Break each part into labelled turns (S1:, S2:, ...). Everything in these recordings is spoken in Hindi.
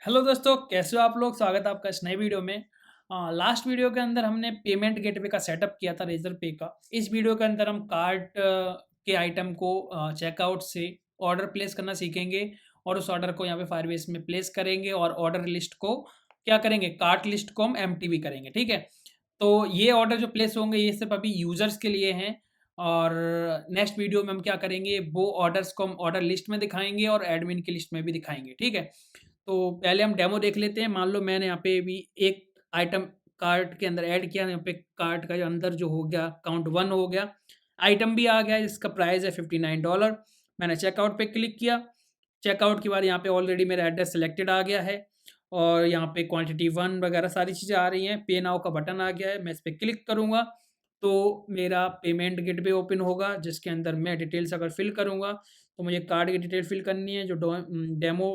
S1: हेलो दोस्तों, कैसे हो आप लोग? स्वागत है आपका इस नए वीडियो में। लास्ट वीडियो के अंदर हमने पेमेंट गेटवे का सेटअप किया था रेज़र पे का। इस वीडियो के अंदर हम कार्ट के आइटम को चेकआउट से ऑर्डर प्लेस करना सीखेंगे और उस ऑर्डर को यहाँ पे फायरबेस में प्लेस करेंगे और ऑर्डर लिस्ट को क्या करेंगे, कार्ट लिस्ट को हम एम्प्टी भी करेंगे, ठीक है? तो ये ऑर्डर जो प्लेस होंगे ये सिर्फ अभी यूज़र्स के लिए हैं और नेक्स्ट वीडियो में हम क्या करेंगे, वो ऑर्डर्स को हम ऑर्डर लिस्ट में दिखाएँगे और एडमिन की लिस्ट में भी दिखाएँगे, ठीक है? तो पहले हम डेमो देख लेते हैं। मान लो मैंने यहाँ पे भी एक आइटम कार्ट के अंदर ऐड किया, यहाँ पे कार्ट का जो अंदर जो हो गया काउंट 1 हो गया। आइटम भी आ गया जिसका प्राइस है $59। मैंने चेकआउट पे क्लिक किया। चेकआउट के बाद यहाँ पे ऑलरेडी मेरा एड्रेस सिलेक्टेड आ गया है और यहाँ पे क्वांटिटी 1 वगैरह सारी चीज़ें आ रही हैं। पे नाउ का बटन आ गया है, मैं इस पे क्लिक करूँगा तो मेरा पेमेंट गेटवे ओपन होगा जिसके अंदर मैं डिटेल्स अगर फिल करूँगा तो मुझे कार्ड की डिटेल फिल करनी है जो डेमो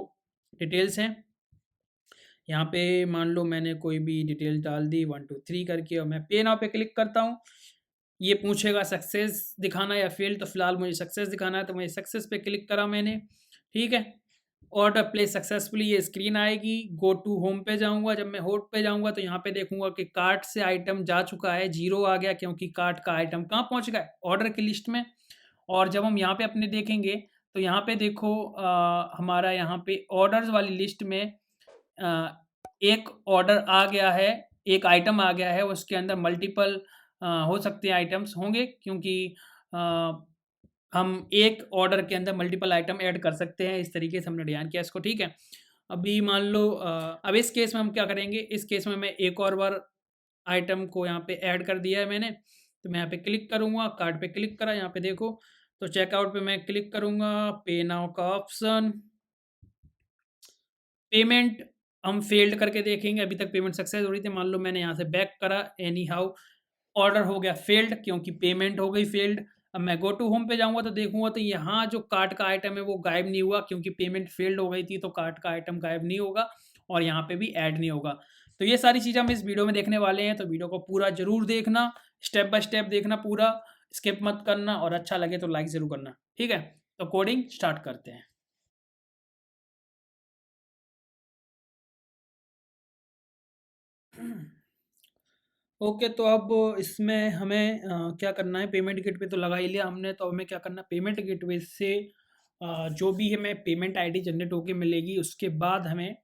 S1: डिटेल्स हैं। यहाँ पे मान लो मैंने कोई भी डिटेल डाल दी 1 2 3 करके और मैं पे नाउ पे क्लिक करता हूँ। ये पूछेगा सक्सेस दिखाना या फेल, तो फिलहाल मुझे सक्सेस दिखाना है तो मुझे सक्सेस पे क्लिक करा मैंने, ठीक है। ऑर्डर प्लेस सक्सेसफुली ये स्क्रीन आएगी। गो टू होम पे जाऊँगा, जब मैं होम पे जाऊँगा तो यहाँ पे देखूँगा कि कार्ट से आइटम जा चुका है, 0 आ गया क्योंकि कार्ट का आइटम कहाँ पहुँच गया है? ऑर्डर की लिस्ट में। और जब हम यहाँ पे अपने देखेंगे तो यहाँ पे देखो हमारा यहाँ पे ऑर्डर्स वाली लिस्ट में अ, एक ऑर्डर आ गया है, एक आइटम आ गया है, उसके अंदर मल्टीपल हो सकते हैं आइटम्स होंगे क्योंकि अ, हम एक ऑर्डर के अंदर मल्टीपल आइटम ऐड कर सकते हैं, इस तरीके से हमने डिज़ाइन किया इसको, ठीक है। अभी मान लो अब इस केस में हम क्या करेंगे, इस केस में मैं एक और बार आइटम को यहाँ पे ऐड कर दिया है मैंने, तो मैं यहाँ पे क्लिक करूँगा, कार्ट पे क्लिक करा, यहाँ पे देखो, तो चेकआउट पे मैं क्लिक करूँगा, पे नाउ का ऑप्शन, पेमेंट हम फ़ेल्ड करके देखेंगे, अभी तक पेमेंट सक्सेस हो रही थी, मान लो मैंने यहाँ से बैक करा, एनी हाउ ऑर्डर हो गया फ़ेल्ड क्योंकि पेमेंट हो गई फ़ेल्ड। अब मैं गो टू होम पे जाऊँगा तो देखूँगा तो यहाँ जो कार्ट का आइटम है वो गायब नहीं हुआ क्योंकि पेमेंट फ़ेल्ड हो गई थी, तो कार्ट का आइटम गायब नहीं होगा और यहाँ पे भी ऐड नहीं होगा। तो ये सारी चीज़ें हम इस वीडियो में देखने वाले हैं, तो वीडियो को पूरा ज़रूर देखना, स्टेप बाय स्टेप देखना पूरा, स्किप मत करना और अच्छा लगे तो लाइक ज़रूर करना, ठीक है? तो कोडिंग स्टार्ट करते हैं। ओके, तो अब इसमें हमें क्या करना है, पेमेंट गेटवे तो लगा ही लिया हमने, तो हमें क्या करना है, पेमेंट गेटवे से जो भी हमें पेमेंट आईडी जनरेट होके मिलेगी, उसके बाद हमें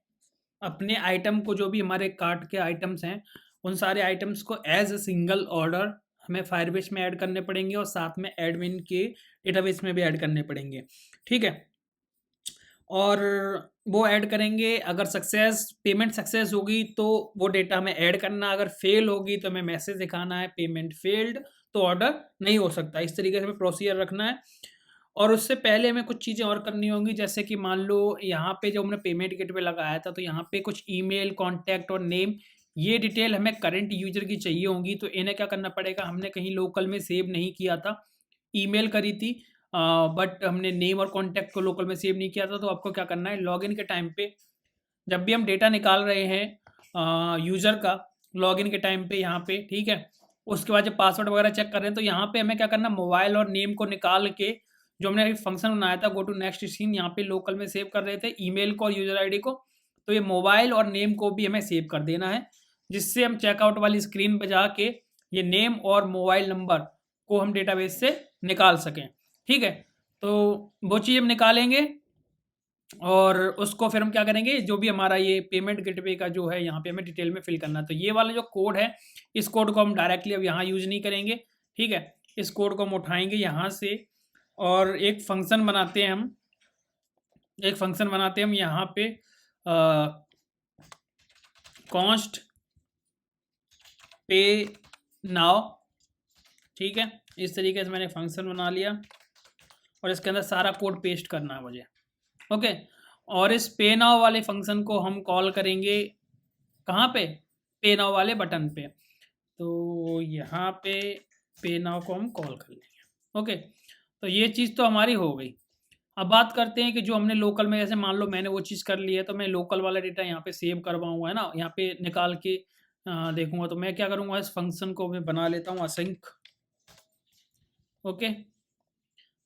S1: अपने आइटम को, जो भी हमारे कार्ट के आइटम्स हैं, उन सारे आइटम्स को एज़ अ सिंगल ऑर्डर हमें फायरबेस में ऐड करने पड़ेंगे और साथ में एडमिन के डेटाबेस में भी ऐड करने पड़ेंगे, ठीक है? और वो ऐड करेंगे, अगर पेमेंट सक्सेस होगी तो वो डेटा हमें ऐड करना, अगर फेल होगी तो हमें मैसेज दिखाना है पेमेंट फेल्ड, तो ऑर्डर नहीं हो सकता। इस तरीके से हमें प्रोसीजर रखना है और उससे पहले हमें कुछ चीज़ें और करनी होंगी, जैसे कि मान लो यहाँ पे जो हमने पेमेंट गेटवे लगाया था तो यहाँ पे कुछ ईमेल, कॉन्टैक्ट और नेम, ये डिटेल हमें करंट यूज़र की चाहिए होंगी, तो इन्हें क्या करना पड़ेगा, हमने कहीं लोकल में सेव नहीं किया था, ईमेल करी थी बट हमने नेम और कॉन्टैक्ट को लोकल में सेव नहीं किया था, तो आपको क्या करना है, लॉगिन के टाइम पे जब भी हम डेटा निकाल रहे हैं यूज़र का, लॉगिन के टाइम पे यहाँ पे, ठीक है? उसके बाद जब पासवर्ड वगैरह चेक कर रहे हैं तो यहाँ पे हमें क्या करना है, मोबाइल और नेम को निकाल के जो हमने एक फंक्शन बनाया था गो टू नेक्स्ट सीन, यहाँ पे लोकल में सेव कर रहे थे ईमेल को और यूज़र आईडी को, तो ये मोबाइल और नेम को भी हमें सेव कर देना है, जिससे हम चेकआउट वाली स्क्रीन पे जाके ये नेम और मोबाइल नंबर को हम डेटाबेस से निकाल सकें, ठीक है? तो वो चीज़ हम निकालेंगे और उसको फिर हम क्या करेंगे, जो भी हमारा ये पेमेंट गेटवे का जो है यहाँ पे हमें डिटेल में फिल करना है। तो ये वाला जो कोड है, इस कोड को हम डायरेक्टली अब यहाँ यूज़ नहीं करेंगे, ठीक है? इस कोड को हम उठाएँगे यहाँ से और एक फंक्शन बनाते हैं हम यहाँ पे कॉस्ट पे नाउ, ठीक है? इस तरीके से मैंने फंक्शन बना लिया और इसके अंदर सारा कोड पेस्ट करना है मुझे, ओके? और इस पे नाउ वाले फंक्शन को हम कॉल करेंगे कहाँ पे? पे नाउ वाले बटन पे। तो यहाँ पे नाउ को हम कॉल कर लेंगे, ओके? तो ये चीज़ तो हमारी हो गई। अब बात करते हैं कि जो हमने लोकल में, जैसे मान लो मैंने वो चीज़ कर ली है, तो मैं लोकल वाला डेटा यहाँ पे सेव करवाऊँगा, है ना? यहाँ पे निकाल के देखूँगा, तो मैं क्या करूँगा, इस फंक्शन को मैं बना लेता हूँ असिंक, ओके?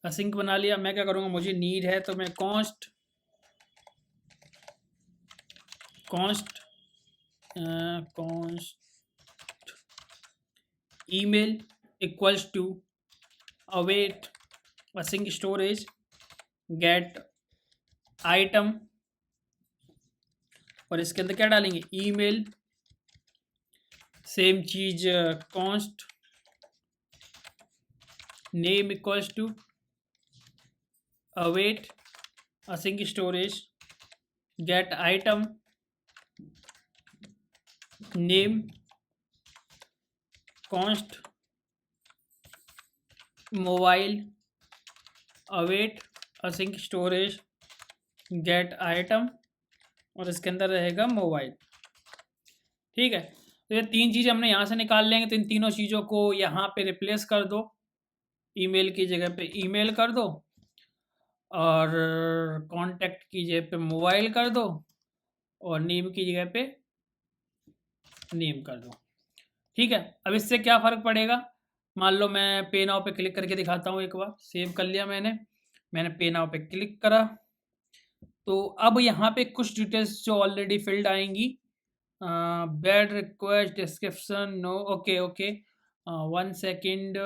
S1: असिंक बना लिया। मैं क्या करूँगा, मुझे नीड है तो मैं const const const email equals to await async storage get item, और इसके अंदर क्या डालेंगे, ईमेल, सेम चीज const name equals to await async storage get item name const mobile await async storage get item, और इसके अंदर रहेगा मोबाइल। ठीक है, तो ये तीन चीज़ें हमने यहाँ से निकाल लेंगे। तो इन तीनों चीज़ों को यहाँ पे रिप्लेस कर दो, ईमेल की जगह पे ईमेल कर दो, और कांटेक्ट की जगह पे मोबाइल कर दो, और नेम की जगह पे नेम कर दो। ठीक है, अब इससे क्या फ़र्क पड़ेगा, मान लो मैं पे नाउ पे क्लिक करके दिखाता हूँ। एक बार सेव कर लिया मैंने पे नाउ पे क्लिक करा, तो अब यहाँ पे कुछ डिटेल्स जो ऑलरेडी फिल्ड आएंगी, bad request description no, okay okay, 1 second,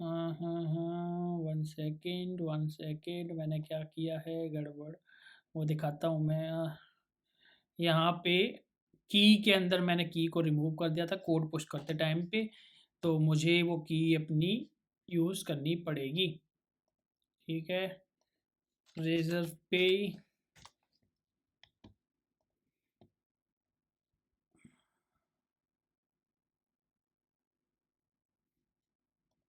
S1: 1 second, मैंने क्या किया है गड़बड़, वो दिखाता हूँ मैं। यहाँ पे की के अंदर मैंने की को रिमूव कर दिया था कोड पुश करते टाइम पे, तो मुझे वो की अपनी यूज़ करनी पड़ेगी। ठीक है, रेजर पे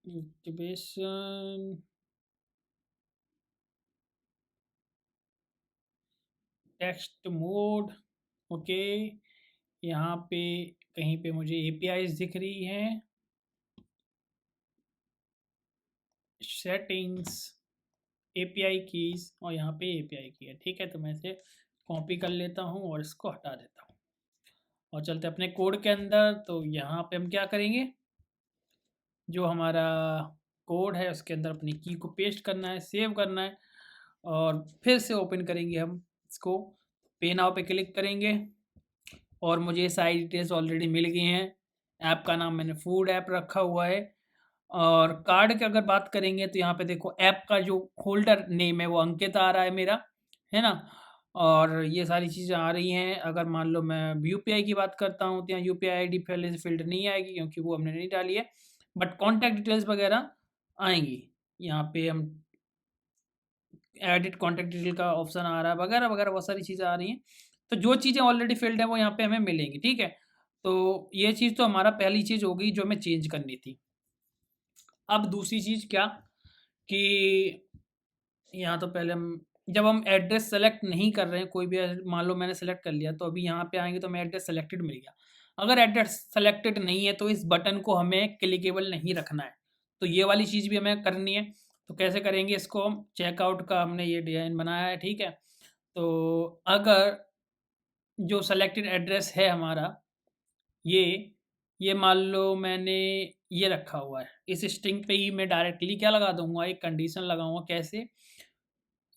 S1: इंक्यूबेशन टेक्स्ट मोड, ओके, यहाँ पे कहीं पे मुझे एपीआईज दिख रही हैं, सेटिंग्स एपीआई कीज, और यहाँ पे एपीआई की है। ठीक है, तो मैं इसे कॉपी कर लेता हूँ और इसको हटा देता हूँ, और चलते अपने कोड के अंदर। तो यहाँ पे हम क्या करेंगे, जो हमारा कोड है उसके अंदर अपनी की को पेस्ट करना है, सेव करना है, और फिर से ओपन करेंगे हम इसको, पे नाउ पे क्लिक करेंगे, और मुझे सारी डिटेल्स ऑलरेडी मिल गई हैं। ऐप का नाम मैंने फूड ऐप रखा हुआ है, और कार्ड की अगर बात करेंगे तो यहाँ पे देखो ऐप का जो होल्डर नेम है वो अंकित आ रहा है मेरा, है ना, और ये सारी चीज़ें आ रही हैं। अगर मान लो मैं यूपीआई की बात करता हूँ तो यहाँ यूपीआई आईडी पहले से फिल्ड नहीं आएगी क्योंकि वो हमने नहीं डाली है, बट कॉन्टैक्ट डिटेल्स वगैरह आएंगी। यहाँ पे हम एडिट कॉन्टैक्ट डिटेल का ऑप्शन आ रहा है, वगैरह वगैरह बहुत सारी चीज़ें आ रही हैं। तो जो चीज़ें ऑलरेडी फिल्ड है वो यहाँ पे हमें मिलेंगी। ठीक है, तो ये चीज़ तो हमारा पहली चीज़ होगी जो हमें चेंज करनी थी। अब दूसरी चीज़ क्या, कि यहाँ तो पहले हम जब हम एड्रेस सेलेक्ट नहीं कर रहे हैं, कोई भी मान लो मैंने सेलेक्ट कर लिया, तो अभी यहाँ पे आएंगे तो हमें एड्रेस सेलेक्टेड मिल गया। अगर एड्रेस सेलेक्टेड नहीं है तो इस बटन को हमें क्लिकेबल नहीं रखना है, तो ये वाली चीज़ भी हमें करनी है। तो कैसे करेंगे इसको, हम चेकआउट का हमने ये डिज़ाइन बनाया है। ठीक है, तो अगर जो सेलेक्टेड एड्रेस है हमारा ये मान लो मैंने ये रखा हुआ है, इस स्ट्रिंग पे ही मैं डायरेक्टली क्या लगा दूंगा, एक कंडीशन लगाऊंगा। कैसे,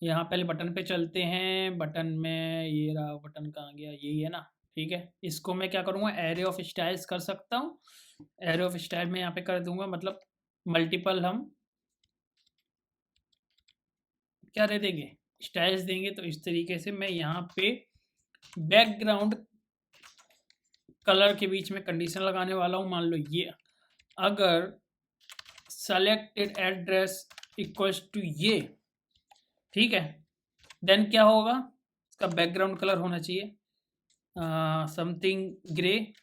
S1: यहाँ पहले बटन पे चलते हैं, बटन में ये रहा, बटन कहाँ गया, यही है ना। ठीक है, इसको मैं क्या करूँगा, एरे ऑफ स्टाइल्स कर सकता हूँ। एरे ऑफ स्टाइल में यहाँ पे कर दूंगा, मतलब मल्टीपल हम क्या दे देंगे, स्टाइल्स देंगे। तो इस तरीके से मैं यहाँ पे बैकग्राउंड कलर के बीच में कंडीशन लगाने वाला हूँ। मान लो ये अगर सेलेक्टेड एड्रेस इक्वल्स टू ये, ठीक है, देन क्या होगा, इसका बैकग्राउंड कलर होना चाहिए समथिंग ग्रे,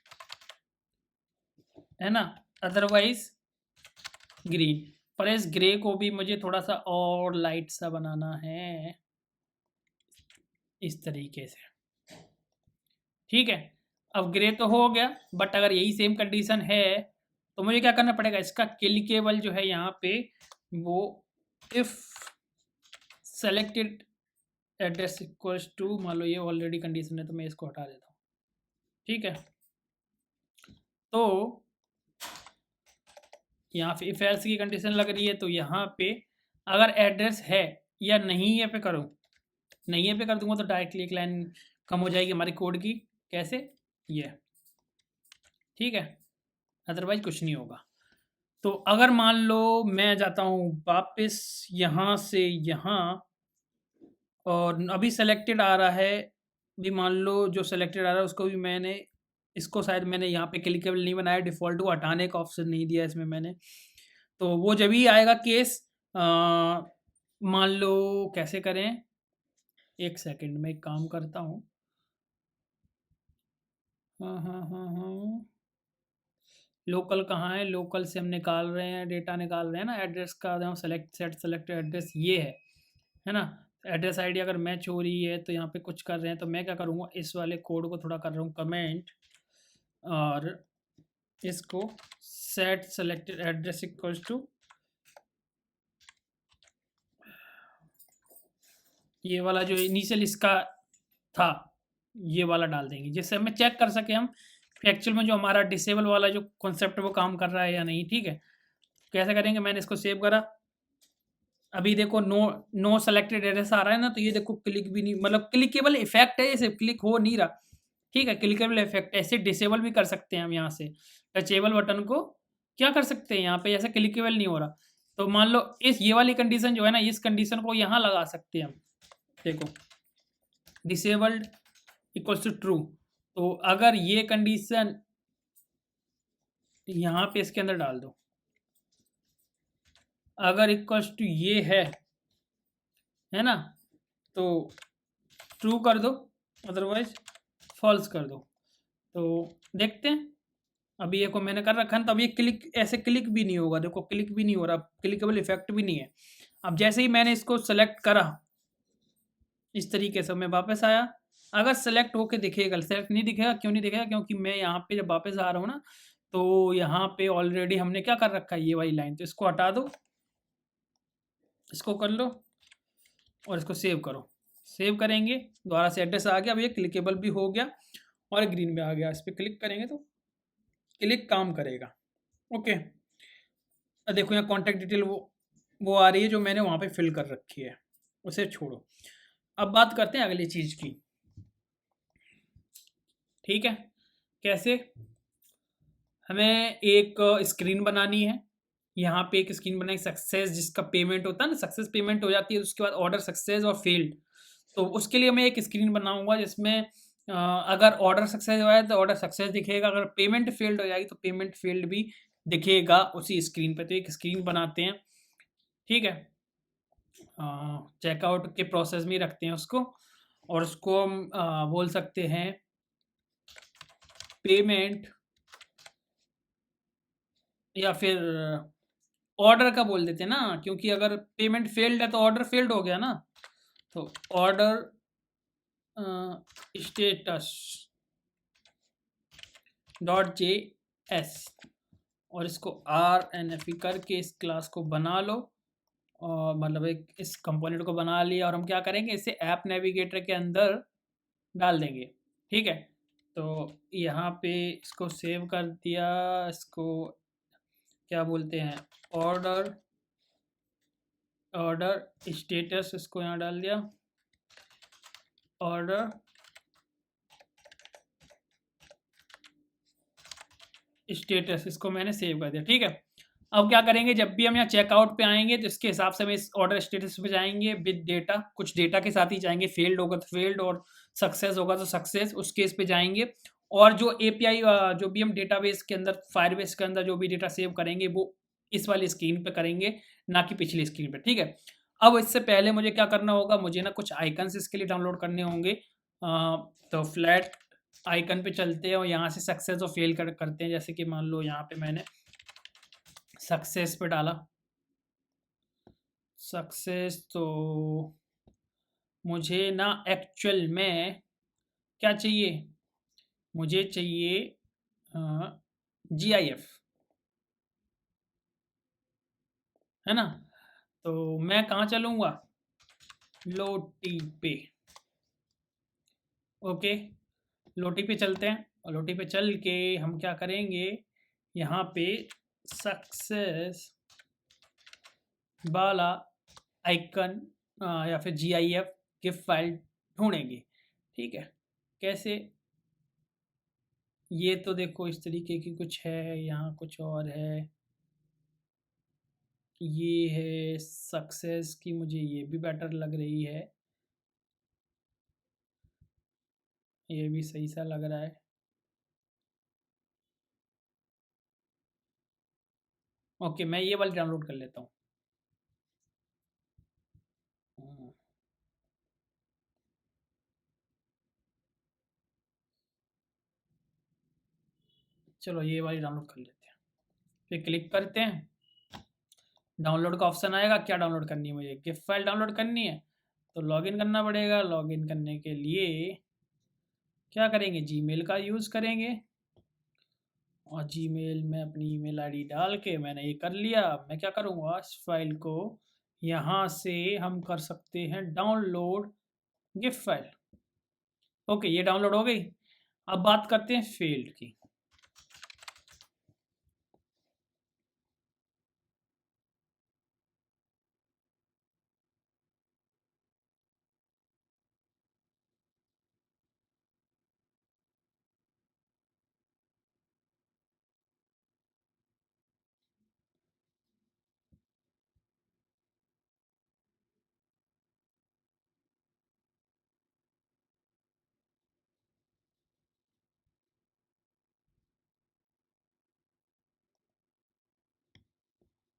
S1: है ना, अदरवाइज ग्रीन। पर इस ग्रे को भी मुझे थोड़ा सा और लाइट सा बनाना है, इस तरीके से। ठीक है, अब ग्रे तो हो गया, बट अगर यही सेम कंडीशन है तो मुझे क्या करना पड़ेगा, इसका क्लिकेबल जो है यहाँ पे वो if selected address equals to, मान लो ये ऑलरेडी कंडीशन है तो मैं इसको हटा देता हूँ। ठीक है, तो यहाँ पे इफ एल्स की कंडीशन लग रही है, तो यहाँ पे अगर एड्रेस है या नहीं है पे करूँ, नहीं है पे कर दूंगा तो डायरेक्टली एक लाइन कम हो जाएगी हमारी कोड की। कैसे? ये, ठीक है, अदरवाइज कुछ नहीं होगा। तो अगर मान लो मैं जाता हूँ वापस यहाँ से यहाँ, और अभी सेलेक्टेड आ रहा है, भी मान लो जो सेलेक्टेड आ रहा है उसको भी मैंने, इसको शायद मैंने यहाँ पे क्लिकेबल नहीं बनाया, डिफ़ॉल्ट को हटाने का ऑप्शन नहीं दिया इसमें मैंने। तो वो जब ही आएगा केस, मान लो कैसे करें, एक सेकंड में एक काम करता हूँ। हाँ, लोकल कहाँ है? लोकल से हम निकाल रहे हैं, डेटा निकाल रहे हैं ना, एड्रेस का हम सेलेक्ट एड्रेस ये है ना? एड्रेस आईडी अगर मैच हो रही है तो यहाँ पे कुछ कर रहे हैं, तो मैं क्या करूँगा, इस वाले कोड को थोड़ा कर रहा हूँ कमेंट, और इसको set selected address equals to ये वाला जो इनिशियल इसका था, ये वाला डाल देंगे, जिससे हमें चेक कर सके हम एक्चुअल में जो हमारा डिसेबल वाला जो कॉन्सेप्ट है वो काम कर रहा है या नहीं। ठीक है, कैसे करेंगे, मैंने इसको सेव करा, अभी देखो नो सेलेक्टेड एड्रेस आ रहा है ना, तो ये देखो क्लिक भी नहीं, मतलब क्लिकेबल इफेक्ट है, ये सिर्फ क्लिक हो नहीं रहा। ठीक है, क्लिकेबल इफेक्ट ऐसे डिसेबल भी कर सकते हैं हम, यहाँ से टचेबल बटन को क्या कर सकते हैं यहाँ पे, ऐसे क्लिकेबल नहीं हो रहा, तो मान लो इस ये वाली कंडीशन जो है ना, इस कंडीशन को यहाँ लगा सकते हैं हम। देखो डिसेबल्ड इक्वल्स टू ट्रू, तो अगर ये कंडीशन यहाँ पे इसके अंदर डाल दो, अगर इक्वल्स टू ये है ना, तो ट्रू कर दो, अदरवाइज फॉल्स कर दो। तो देखते हैं, अभी ये को मैंने कर रखा है, तो अब ये क्लिक ऐसे क्लिक भी नहीं होगा, देखो क्लिक भी नहीं हो रहा, क्लिकेबल इफेक्ट भी नहीं है। अब जैसे ही मैंने इसको सेलेक्ट करा इस तरीके से, मैं वापस आया, अगर सेलेक्ट होके दिखेगा, सेलेक्ट नहीं दिखेगा, क्यों नहीं दिखेगा, क्योंकि मैं यहाँ पे जब वापस आ रहा हूँ ना, तो यहाँ पे ऑलरेडी हमने क्या कर रखा है, ये वाली लाइन, तो इसको हटा दो, इसको कर लो और इसको सेव करो। सेव करेंगे, दोबारा से एड्रेस आ गया, अब ये क्लिकेबल भी हो गया और ग्रीन में आ गया, इस पर क्लिक करेंगे तो क्लिक काम करेगा। ओके, देखो यहाँ कॉन्टैक्ट डिटेल वो आ रही है जो मैंने वहाँ पे फिल कर रखी है, उसे छोड़ो। अब बात करते हैं अगली चीज़ की। ठीक है, कैसे, हमें एक स्क्रीन बनानी है, यहाँ पे एक स्क्रीन बनाई सक्सेस, जिसका पेमेंट होता है ना, सक्सेस पेमेंट हो जाती है, उसके बाद ऑर्डर सक्सेस और फेल्ड, तो उसके लिए मैं एक स्क्रीन बनाऊंगा जिसमें अगर ऑर्डर सक्सेस हुआ है तो ऑर्डर सक्सेस दिखेगा, अगर पेमेंट फेल्ड हो जाएगी तो पेमेंट फेल्ड भी दिखेगा उसी स्क्रीन पे। तो एक स्क्रीन बनाते हैं, ठीक है, चेकआउट के प्रोसेस में रखते हैं उसको, और उसको हम बोल सकते हैं पेमेंट, या फिर ऑर्डर का बोल देते हैं ना, क्योंकि अगर पेमेंट फेल्ड है तो ऑर्डर फेल्ड हो गया ना, तो ऑर्डर स्टेटस .js, और इसको RNF करके इस क्लास को बना लो, और मतलब एक इस कंपोनेंट को बना लिया, और हम क्या करेंगे, इसे ऐप नेविगेटर के अंदर डाल देंगे। ठीक है, तो यहाँ पे इसको सेव कर दिया, इसको क्या बोलते हैं, ऑर्डर स्टेटस, इसको यहाँ डाल दिया, ऑर्डर स्टेटस, इसको मैंने सेव कर दिया। ठीक है, अब क्या करेंगे, जब भी हम यहाँ चेकआउट पे आएंगे तो इसके हिसाब से हम इस ऑर्डर स्टेटस पे जाएंगे विद डेटा, कुछ डेटा के साथ ही जाएंगे, फेल्ड होगा तो फेल्ड और सक्सेस होगा तो सक्सेस, उस केस पे जाएंगे, और जो एपीआई जो भी हम डेटाबेस के अंदर, फायरबेस के अंदर जो भी डेटा सेव करेंगे वो इस वाली स्क्रीन पे करेंगे, ना कि पिछली स्क्रीन पे। ठीक है, अब इससे पहले मुझे क्या करना होगा, मुझे ना कुछ आइकन्स इसके लिए डाउनलोड करने होंगे, तो फ्लैट आइकन पे चलते हैं और यहाँ से सक्सेस और फेल करते हैं। जैसे कि मान लो यहाँ पे मैंने सक्सेस पे डाला, सक्सेस, तो मुझे ना एक्चुअल में क्या चाहिए, मुझे चाहिए GIF, है ना, तो मैं कहाँ चलूँगा, लोटी पे। ओके, लोटी पे चलते हैं, और लोटी पे चल के हम क्या करेंगे, यहाँ पे सक्सेस वाला आइकन या फिर GIF गिफ फाइल ढूंढेंगे। ठीक है, कैसे? ये तो देखो इस तरीके की कुछ है, यहाँ कुछ और है। ये है सक्सेस की, मुझे ये भी बेटर लग रही है, ये भी सही सा लग रहा है। ओके, मैं ये वाली डाउनलोड कर लेता हूँ। हम्म, चलो ये वाली डाउनलोड कर लेते हैं। फिर क्लिक करते हैं, डाउनलोड का ऑप्शन आएगा। क्या डाउनलोड करनी है मुझे? गिफ फाइल डाउनलोड करनी है, तो लॉगिन करना पड़ेगा। लॉगिन करने के लिए क्या करेंगे? जीमेल का यूज़ करेंगे, और जीमेल में अपनी ईमेल आईडी डाल के मैंने ये कर लिया। मैं क्या करूँगा, इस फाइल को यहाँ से हम कर सकते हैं डाउनलोड गिफ फाइल। ओके, ये डाउनलोड हो गई। अब बात करते हैं फील्ड की।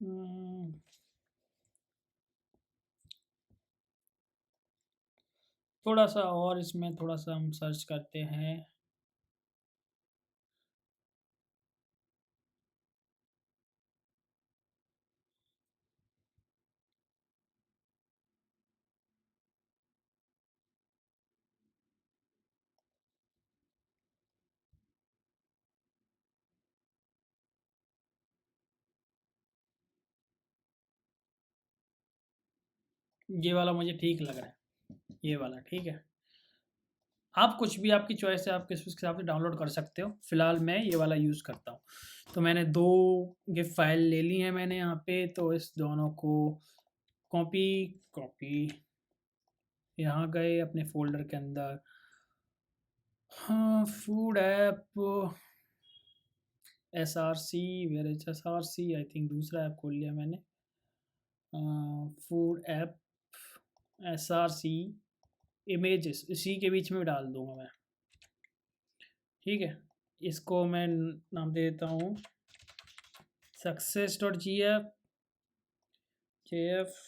S1: हम्म, थोड़ा सा और इसमें थोड़ा सा हम सर्च करते हैं। ये वाला मुझे ठीक लग रहा है, ये वाला ठीक है। आप कुछ भी, आपकी चॉइस है, आप किस हिसाब से डाउनलोड कर सकते हो। फिलहाल मैं ये वाला यूज़ करता हूँ। तो मैंने दो गिफ फाइल ले ली हैं मैंने यहाँ पे, तो इस दोनों को कॉपी कॉपी यहाँ गए अपने फ़ोल्डर के अंदर। हाँ, food app SRC, where is SRC? I think दूसरा ऐप खोल लिया मैंने। फूड ऐप SRC इमेजेस, इसी के बीच में डाल दूँगा मैं। ठीक है, इसको मैं नाम दे देता हूँ success.jf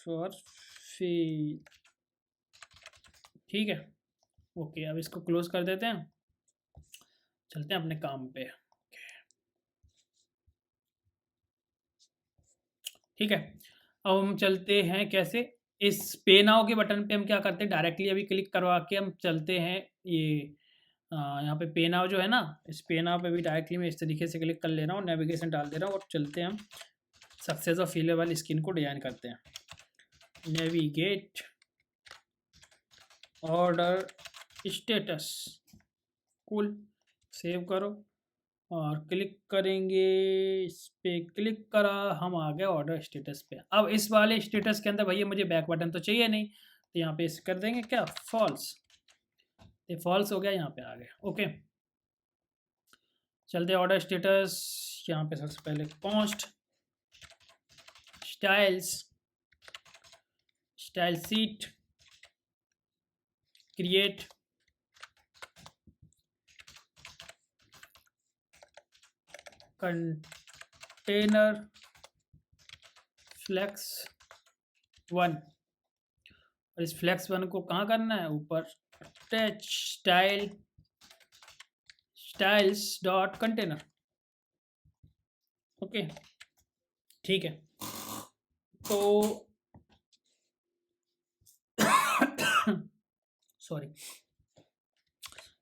S1: और फी। ठीक है, ओके, अब इसको क्लोज कर देते हैं, चलते हैं अपने काम पे। ठीक है, अब हम चलते हैं कैसे, इस पे नाउ के बटन पे हम क्या करते हैं, डायरेक्टली अभी क्लिक करवा के हम चलते हैं ये यहाँ पे पे नाउ जो है ना, इस पे नाउ पे भी डायरेक्टली मैं इस तरीके से क्लिक कर ले रहा हूँ, नेविगेशन डाल दे रहा हूँ, और चलते हैं हम सक्सेस और फेलियर वाली स्क्रीन को डिजाइन करते हैं। Navigate, order status, cool, save करो और क्लिक करेंगे। इस पे क्लिक करा, हम आ गए ऑर्डर स्टेटस पे। अब इस वाले स्टेटस के अंदर भैया मुझे बैक बटन तो चाहिए नहीं, तो यहाँ पे इस कर देंगे क्या, फॉल्स। ये फॉल्स हो गया, यहाँ पे आ गया। ओके, चलते ऑर्डर स्टेटस। यहाँ पे सबसे पहले post styles, style sheet, create, container, flex 1, और इस फ्लेक्स 1 को कहाँ करना है, ऊपर attach style, styles dot container. Okay, ठीक है, तो सॉरी,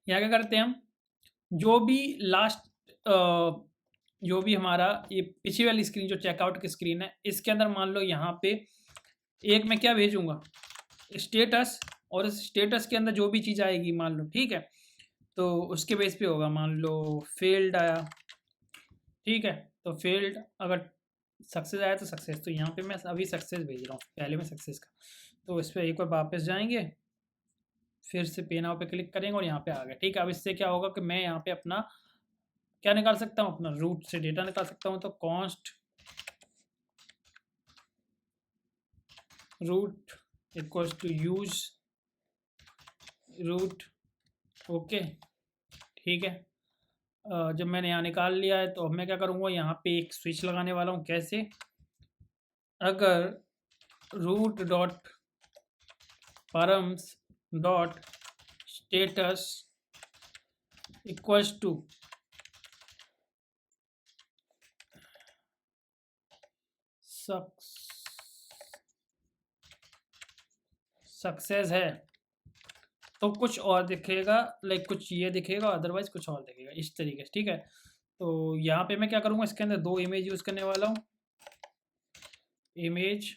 S1: यहाँ क्या करते हैं हम, जो भी लास्ट जो भी हमारा ये पिछली वाली स्क्रीन जो चेकआउट की स्क्रीन है, इसके अंदर मान लो यहाँ पे एक मैं क्या भेजूंगा, स्टेटस, और इस स्टेटस के अंदर जो भी चीज़ आएगी मान लो, ठीक है, तो उसके बेस पे होगा। मान लो फेल्ड आया, ठीक है, तो फेल्ड अगर सक्सेस आया तो सक्सेस, तो यहाँ पे मैं अभी सक्सेस भेज रहा हूँ, पहले मैं सक्सेस का, तो इस पर एक बार वापस जाएंगे, फिर से पे नाउ पे क्लिक करेंगे और यहाँ पे आ गया। ठीक है, अब इससे क्या होगा कि मैं यहाँ पे अपना क्या निकाल सकता हूँ, अपना रूट से डेटा निकाल सकता हूँ। तो const route equals to use route. Okay, ठीक है। जब मैंने यहाँ निकाल लिया है तो अब मैं क्या करूँगा, यहाँ पे एक स्विच लगाने वाला हूँ। कैसे, अगर route dot params dot status equals to success है तो कुछ और दिखेगा, लाइक कुछ ये दिखेगा, अदरवाइज कुछ और दिखेगा इस तरीके से। ठीक है, तो यहाँ पे मैं क्या करूँगा, इसके अंदर दो इमेज यूज़ करने वाला हूँ। इमेज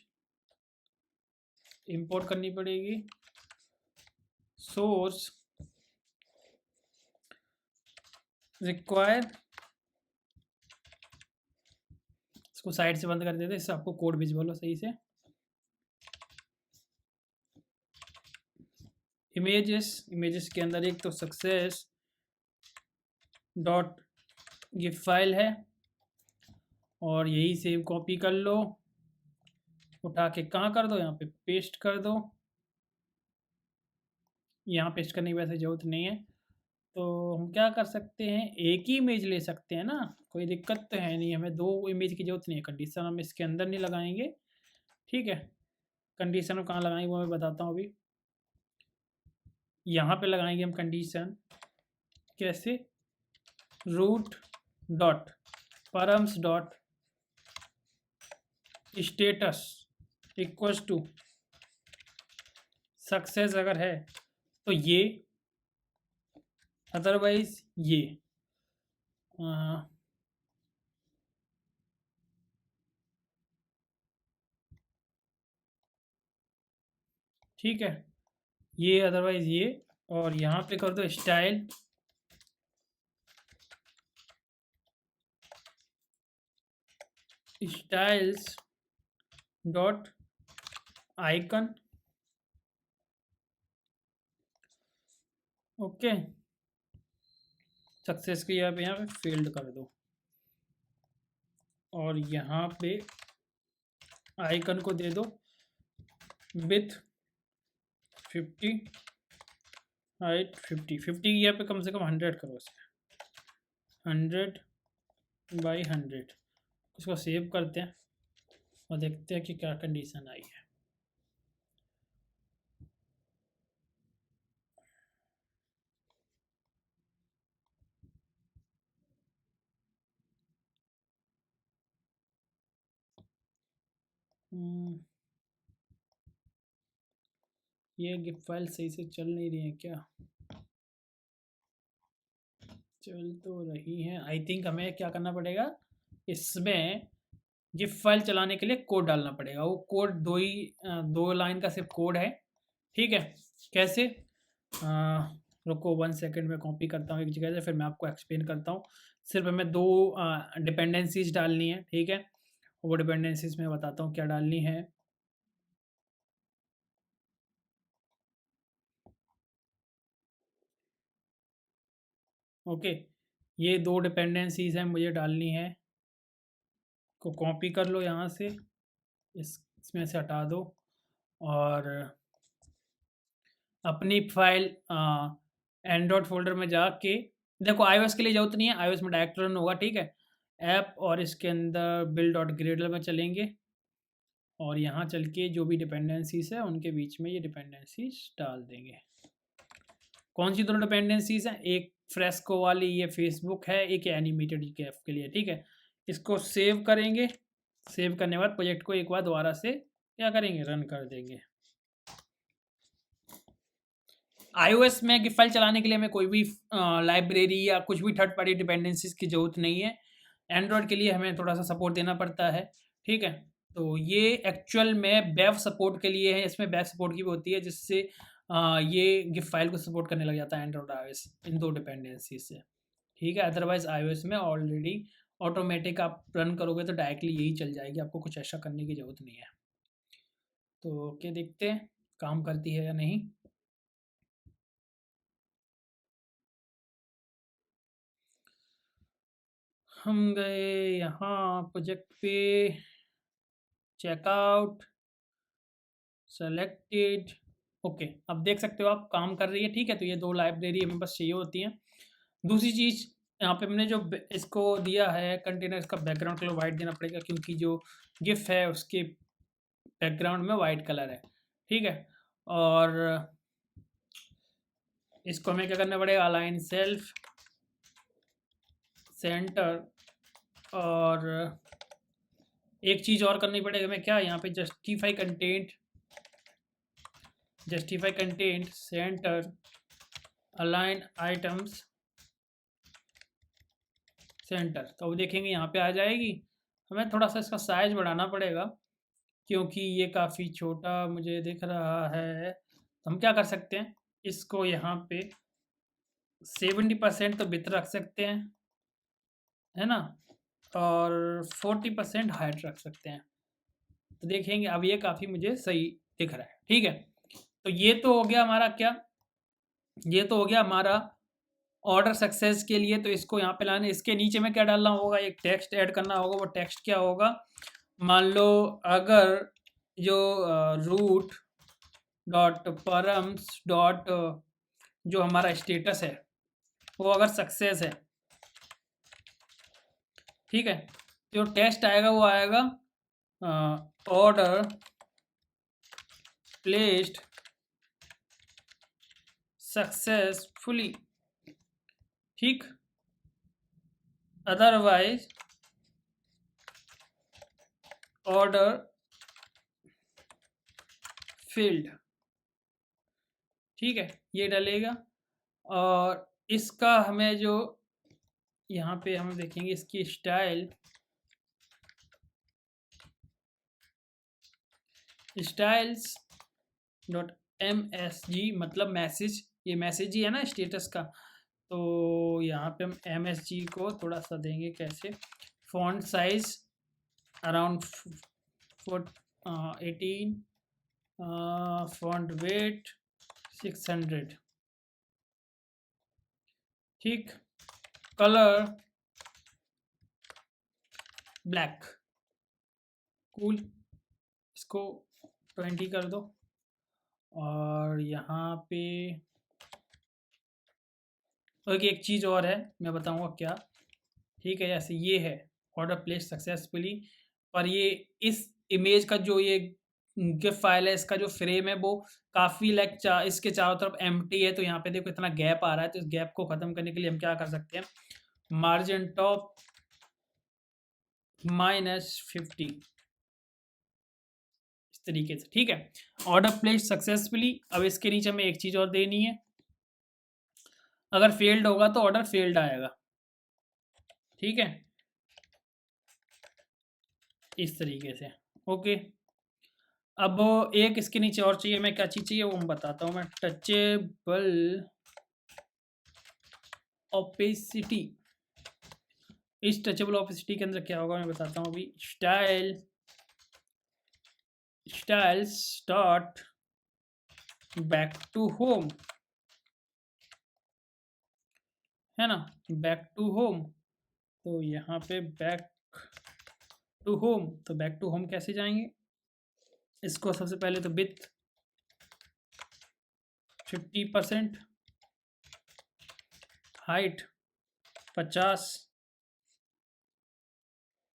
S1: इंपोर्ट करनी पड़ेगी, सोर्स रिक्वायर, इसको साइड से बंद कर देते, इससे आपको कोड विजुअल हो सही से। इमेजेस के अंदर एक तो सक्सेस डॉट गिफ फाइल है, और यही सेव कॉपी कर लो, उठा के कहाँ कर दो, यहाँ पे पेस्ट कर दो। यहाँ पेस्ट करने की वैसे ज़रूरत नहीं है, तो हम क्या कर सकते हैं, एक ही इमेज ले सकते हैं ना, कोई दिक्कत तो है नहीं, हमें दो इमेज की ज़रूरत नहीं है। कंडीशन हम इसके अंदर नहीं लगाएंगे। ठीक है, कंडीशन कहाँ लगाएंगे वो मैं बताता हूँ अभी। यहाँ पे लगाएंगे हम कंडीशन। कैसे, route dot params dot status equals to success अगर है तो ये, अदरवाइज ये। ठीक है, ये अदरवाइज ये, और यहाँ पे कर दो style styles dot icon. Okay, success की यहाँ पे फील्ड कर दो, और यहाँ पे आइकन को दे दो विथ 50 हाइट 50 यहाँ पे कम से कम 100 करो, इसमें 100 by 100। इसको सेव करते हैं और देखते हैं कि क्या कंडीशन आई है। ये गिफ फाइल सही से चल नहीं रही है क्या? चल तो रही है। आई थिंक हमें क्या करना पड़ेगा, इसमें गिफ फाइल चलाने के लिए कोड डालना पड़ेगा। वो कोड दो लाइन का सिर्फ कोड है। ठीक है, कैसे, रुको 1 सेकंड में कॉपी करता हूँ एक जगह से, फिर मैं आपको एक्सप्लेन करता हूँ। सिर्फ हमें दो डिपेंडेंसीज डालनी है। ठीक है, वो डिपेंडेंसीज में बताता हूँ क्या डालनी है। ओके, ये दो डिपेंडेंसीज हैं मुझे डालनी है, को कॉपी कर लो यहाँ से, इसमें से हटा दो, और अपनी फाइल एंड्रॉयड फोल्डर में जाके, देखो iOS के लिए जरूरत नहीं है, iOS में डायरेक्ट रन होगा। ठीक है, ऐप, और इसके अंदर बिल्ड डॉट ग्रेडल में चलेंगे, और यहाँ चल के जो भी डिपेंडेंसीज है उनके बीच में ये डिपेंडेंसीज डाल देंगे। कौन सी दोनों डिपेंडेंसीज हैं, एक फ्रेस्को वाली ये फेसबुक है, एक एनिमेटेड कैफ के लिए। ठीक है, इसको सेव करेंगे, सेव करने के बाद प्रोजेक्ट को एक बार दोबारा से क्या करेंगे, रन कर देंगे। iOS में गिफ फाइल चलाने के लिए हमें कोई भी लाइब्रेरी या कुछ भी थर्ड पार्टी डिपेंडेंसीज की ज़रूरत नहीं है। एंड्रॉयड के लिए हमें थोड़ा सा सपोर्ट देना पड़ता है। ठीक है, तो ये एक्चुअल में वेब सपोर्ट के लिए है, इसमें वेब सपोर्ट की भी होती है, जिससे ये गिफ फाइल को सपोर्ट करने लग जाता है एंड्रॉयड iOS इन दो डिपेंडेंसी से। ठीक है, अदरवाइज iOS में ऑलरेडी ऑटोमेटिक आप रन करोगे तो डायरेक्टली यही चल जाएगी, आपको कुछ ऐसा करने की ज़रूरत नहीं है। तो क्या देखते हैं काम करती है या नहीं। हम गए यहाँ प्रोजेक्ट पे, चेकआउट सेलेक्टेड। ओके, अब देख सकते हो आप काम कर रही है। ठीक है, तो ये 2 लाइब्रेरी हमें बस चाहिए होती हैं। दूसरी चीज़, यहाँ पे हमने जो इसको दिया है कंटेनर, इसका बैकग्राउंड कलर वाइट देना पड़ेगा, क्योंकि जो गिफ है उसके बैकग्राउंड में वाइट कलर है। ठीक है, और इसको हमें क्या करना पड़ेगा, अलाइन सेल्फ सेंटर, और एक चीज़ और करनी पड़ेगी हमें, क्या यहाँ पे justify content centre align items centre. तो अब देखेंगे यहाँ पे आ जाएगी। हमें थोड़ा सा इसका साइज बढ़ाना पड़ेगा, क्योंकि ये काफ़ी छोटा मुझे दिख रहा है। तो हम क्या कर सकते हैं, इसको यहाँ पे 70% तो विड्थ रख सकते हैं, है ना, और 40% हाइट रख सकते हैं। तो देखेंगे अब ये काफ़ी मुझे सही दिख रहा है। ठीक है, तो ये तो हो गया हमारा क्या, ये तो हो गया हमारा ऑर्डर सक्सेस के लिए। तो इसको यहाँ पे लाने, इसके नीचे में क्या डालना होगा, एक टेक्स्ट ऐड करना होगा। वो टेक्स्ट क्या होगा, मान लो अगर जो रूट डॉट परम्स डॉट जो हमारा स्टेटस है वो अगर सक्सेस है, ठीक है, जो टेस्ट आएगा वो आएगा ऑर्डर प्लेस्ड सक्सेसफुली। ठीक, अदरवाइज ऑर्डर फील्ड। ठीक है, ये डलेगा। और इसका हमें जो यहाँ पे हम देखेंगे, इसकी स्टाइल्स डॉट MSG, मतलब मैसेज, ये मैसेज ही है ना स्टेटस का। तो यहाँ पे हम MSG को थोड़ा सा देंगे, कैसे, font size around 18, font weight 600। ठीक, कलर ब्लैक, कूल, इसको 20 कर दो। और यहाँ पे एक चीज़ और है, मैं बताऊँगा क्या। ठीक है, जैसे ये है ऑर्डर प्लेस सक्सेसफुली, पर ये इस इमेज का जो ये गिफ फाइल है, इसका जो फ्रेम है वो काफ़ी लाइक इसके चारों तरफ एम्प्टी है। तो यहाँ पे देखो इतना गैप आ रहा है, तो इस गैप को ख़त्म करने के लिए हम क्या कर सकते हैं, मार्जिन टॉप -50, इस तरीके से। ठीक है, ऑर्डर प्लेस सक्सेसफुली। अब इसके नीचे हमें एक चीज़ और देनी है, अगर फेल्ड होगा तो ऑर्डर फेल्ड आएगा। ठीक है, इस तरीके से। ओके, अब एक इसके नीचे और चाहिए, मैं क्या चीज़ चाहिए वो मैं बताता हूँ। मैं टचेबल ओपेसिटी, इस टचेबल ओपेसिटी के अंदर क्या होगा मैं बताता हूँ अभी। Styles dot back to home, है ना, बैक टू होम। तो यहाँ पे बैक टू होम, तो बैक टू होम कैसे जाएंगे, इसको सबसे पहले तो विथ 50%, हाइट 50,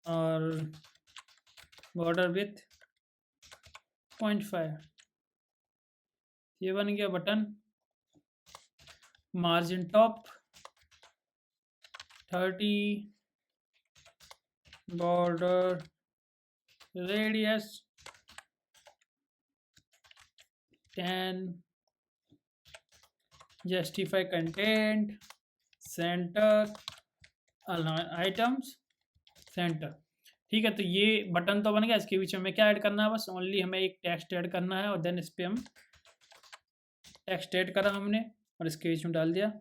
S1: और बॉर्डर विथ 0.5। ये बन गया button. Margin top 30, border radius 10, justify content centre items centre. ठीक है, तो ये बटन तो बन गया। इसके बीच में क्या ऐड करना है, बस ओनली हमें एक टेक्स्ट ऐड करना है, और देन इस पर हम टेक्स्ट ऐड करा हमने और इसके बीच में डाल दिया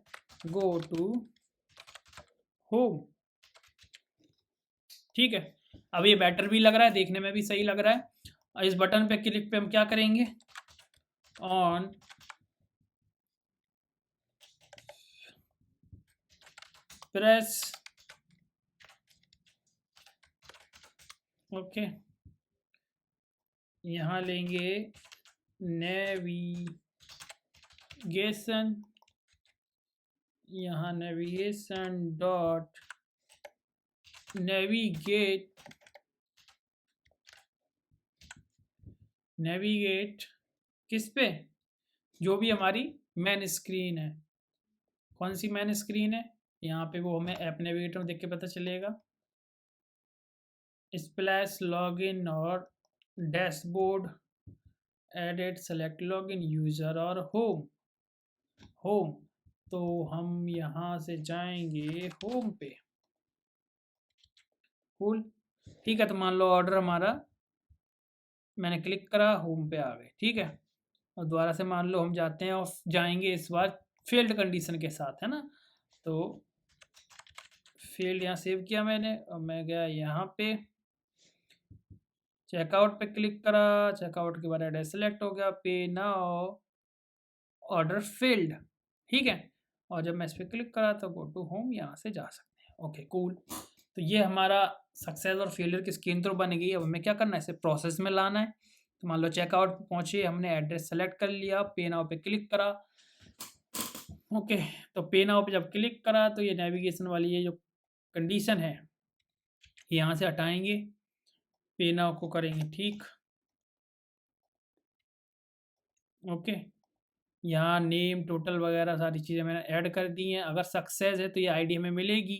S1: गो टू होम। ठीक है, अब ये बेटर भी लग रहा है, देखने में भी सही लग रहा है। और इस बटन पे क्लिक पे हम क्या करेंगे, ऑन प्रेस ओके, यहाँ लेंगे नेविगेशन, यहाँ नेविगेशन डॉट नेविगेट किस पे, जो भी हमारी मेन स्क्रीन है। कौन सी मेन स्क्रीन है, यहाँ पे वो हमें ऐप नेविगेटर में देख के पता चलेगा। स्प्लैश लॉगिन और dashboard, edit select login user और होम। तो हम यहाँ से जाएंगे होम पे। कूल, ठीक है। तो मान लो ऑर्डर हमारा, मैंने क्लिक करा, होम पे आ गए, ठीक है। और दोबारा से मान लो हम जाते हैं और जाएंगे इस बार फेल्ड कंडीशन के साथ, है ना। तो फेल्ड यहाँ सेव किया मैंने, और मैं गया यहाँ पे चेकआउट पे क्लिक करा, चेकआउट के बाद एड्रेस सेलेक्ट हो गया, पे नाउ ऑर्डर फेल्ड, ठीक है। और जब मैं इस पर क्लिक करा तो गो टू होम, यहाँ से जा सकते हैं। ओके कूल, तो ये हमारा सक्सेस और फेलियर की स्क्रीन तो बन गई। अब हमें क्या करना है, इसे प्रोसेस में लाना है। तो मान लो चेकआउट पे पहुंचे, हमने एड्रेस सेलेक्ट कर लिया, पे नाउ पे क्लिक करा। ओके, तो पे नाउ पे जब क्लिक करा तो ये नेविगेशन वाली ये जो कंडीशन है यहाँ से हटाएंगे, पे नाउ को करेंगे ठीक। ओके, यहाँ नेम टोटल वगैरह सारी चीज़ें मैंने ऐड कर दी हैं। अगर सक्सेस है तो ये आईडी हमें मिलेगी।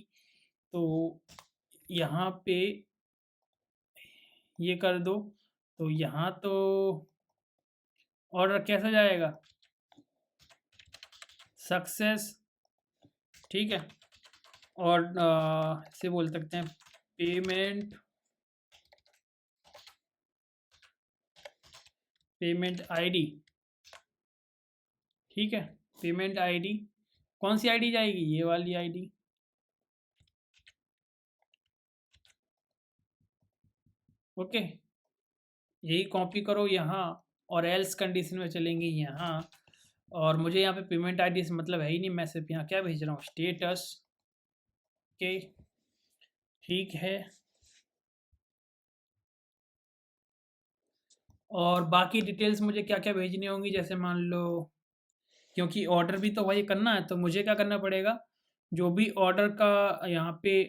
S1: तो यहाँ पे ये कर दो, तो यहाँ तो ऑर्डर कैसा जाएगा, सक्सेस, ठीक है। और इसे बोल सकते हैं पेमेंट आईडी, ठीक है। पेमेंट आईडी कौन सी आईडी जाएगी, ये वाली आईडी। ओके, यही कॉपी करो यहाँ, और एल्स कंडीशन में चलेंगे यहाँ। और मुझे यहाँ पे पेमेंट आईडी से मतलब है ही नहीं, मैं सिर्फ यहाँ क्या भेज रहा हूँ, स्टेटस के, ठीक है। और बाकी डिटेल्स मुझे क्या क्या भेजनी होंगी, जैसे मान लो, क्योंकि ऑर्डर भी तो वही करना है, तो मुझे क्या करना पड़ेगा, जो भी ऑर्डर का यहाँ पे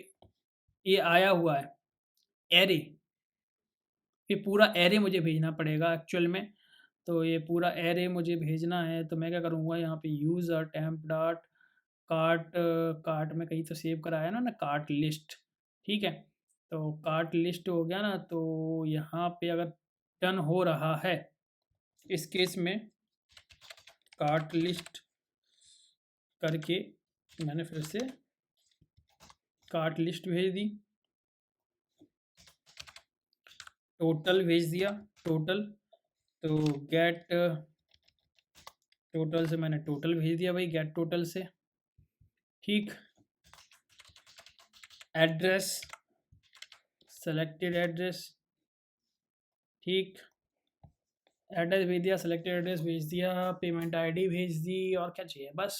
S1: ये आया हुआ है एरे, ये पूरा एरे मुझे भेजना पड़ेगा एक्चुअल में। तो ये पूरा एरे मुझे भेजना है, तो मैं क्या करूँगा, यहाँ पे user temp dot cart, cart में कहीं तो सेव करा है ना कार्ट लिस्ट, ठीक है। तो कार्ट लिस्ट हो गया ना, तो यहाँ पे अगर डन हो रहा है इस केस में, कार्ट लिस्ट करके मैंने फिर से कार्ट लिस्ट भेज दी, टोटल भेज दिया, टोटल। तो गेट टोटल से मैंने टोटल भेज दिया भाई, गेट टोटल से, ठीक। एड्रेस सेलेक्टेड एड्रेस, ठीक। एड्रेस भेज दिया, सेलेक्टेड एड्रेस भेज दिया, पेमेंट आईडी भेज दी, और क्या चाहिए बस।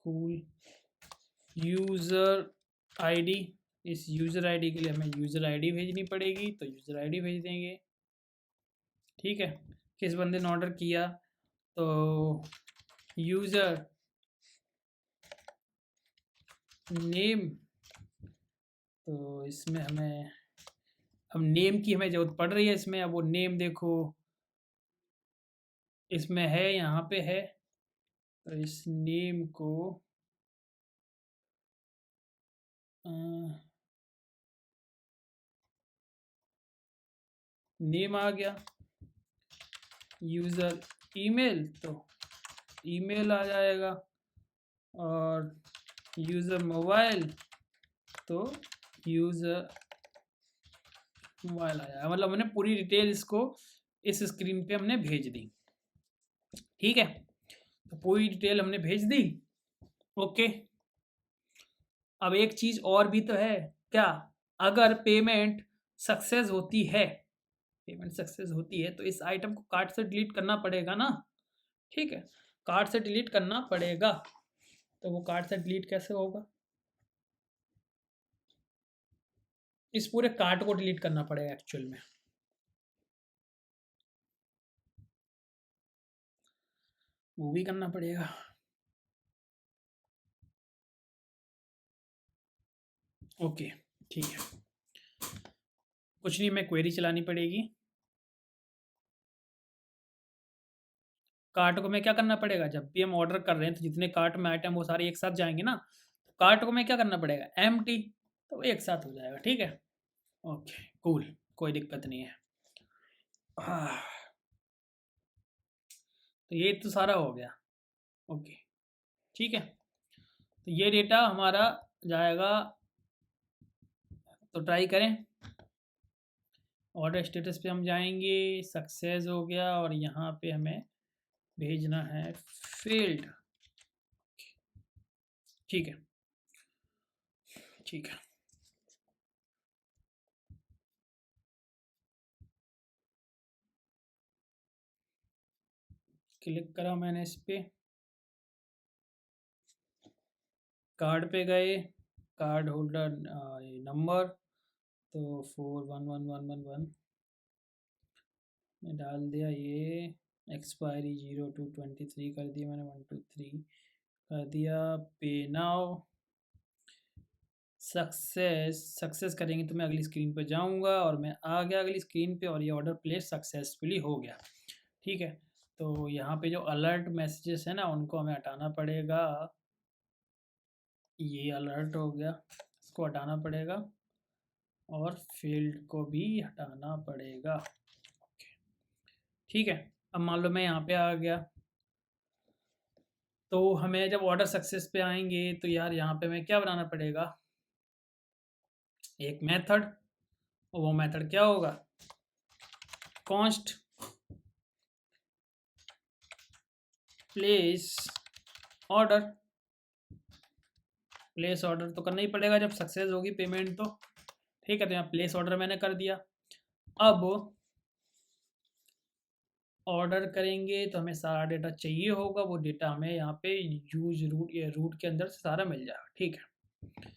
S1: कूल, यूज़र आईडी, इस यूज़र आईडी के लिए हमें यूज़र आईडी भेजनी पड़ेगी, तो यूज़र आईडी भेज देंगे, ठीक है। किस बंदे ने ऑर्डर किया, तो यूज़र नेम, तो इसमें हमें अब नेम की हमें ज़रूरत पड़ रही है इसमें। अब वो नेम देखो इसमें है, यहाँ पे है, तो इस नेम को नेम आ गया, यूज़र ईमेल, तो ईमेल आ जाएगा, और यूज़र मोबाइल, तो यूज़र मोबाइल आ जाएगा। मतलब हमने पूरी डिटेल इसको इस स्क्रीन पे हमने भेज दी, ठीक है। तो पूरी डिटेल हमने भेज दी, ओके। अब एक चीज़ और भी तो है, क्या, अगर पेमेंट सक्सेस होती है, पेमेंट सक्सेस होती है, तो इस आइटम को कार्ट से डिलीट करना पड़ेगा ना, ठीक है। कार्ट से डिलीट करना पड़ेगा, तो वो कार्ट से डिलीट कैसे होगा, इस पूरे कार्ट को डिलीट करना पड़ेगा एक्चुअल में। वो भी करना पड़ेगा। ओके ठीक है, कुछ नहीं, मैं क्वेरी चलानी पड़ेगी। कार्ट को मैं क्या करना पड़ेगा, जब भी हम ऑर्डर कर रहे हैं तो जितने कार्ट में आइटम वो सारे एक साथ जाएंगे ना, तो कार्ट को मैं क्या करना पड़ेगा, एम्प्टी, तो वो एक साथ हो जाएगा। ठीक है, ओके कूल, कोई दिक्कत नहीं है। हाँ, तो ये तो सारा हो गया। ओके ठीक है, तो ये डेटा हमारा जाएगा, तो ट्राई करें। ऑर्डर स्टेटस पे हम जाएंगे, सक्सेस हो गया, और यहाँ पे हमें भेजना है फील्ड। ठीक है ठीक है, क्लिक करा मैंने इस पे, कार्ड पे गए, कार्ड होल्डर नंबर, तो 411111 में डाल दिया, ये एक्सपायरी 02/23 कर दिया मैंने, 123 कर दिया, पे नाउ, सक्सेस करेंगे तो मैं अगली स्क्रीन पर जाऊंगा, और मैं आ गया अगली स्क्रीन पे, और ये ऑर्डर प्लेस सक्सेसफुली हो गया। ठीक है, तो यहाँ पे जो अलर्ट मैसेजेस है ना, उनको हमें हटाना पड़ेगा। ये अलर्ट हो गया, इसको हटाना पड़ेगा, और फील्ड को भी हटाना पड़ेगा। ठीक है, अब मान लो मैं यहाँ पे आ गया, तो हमें जब ऑर्डर सक्सेस पे आएंगे तो यार यहाँ पे हमें क्या बनाना पड़ेगा, एक मेथड, और वो मेथड क्या होगा, const place order. Place order तो करना ही पड़ेगा जब सक्सेस होगी पेमेंट तो। ठीक है, तो यहाँ प्लेस ऑर्डर मैंने कर दिया। अब ऑर्डर करेंगे तो हमें सारा डेटा चाहिए होगा, वो डेटा हमें यहाँ पे यूज रूट, या रूट के अंदर से सारा मिल जाएगा। ठीक है,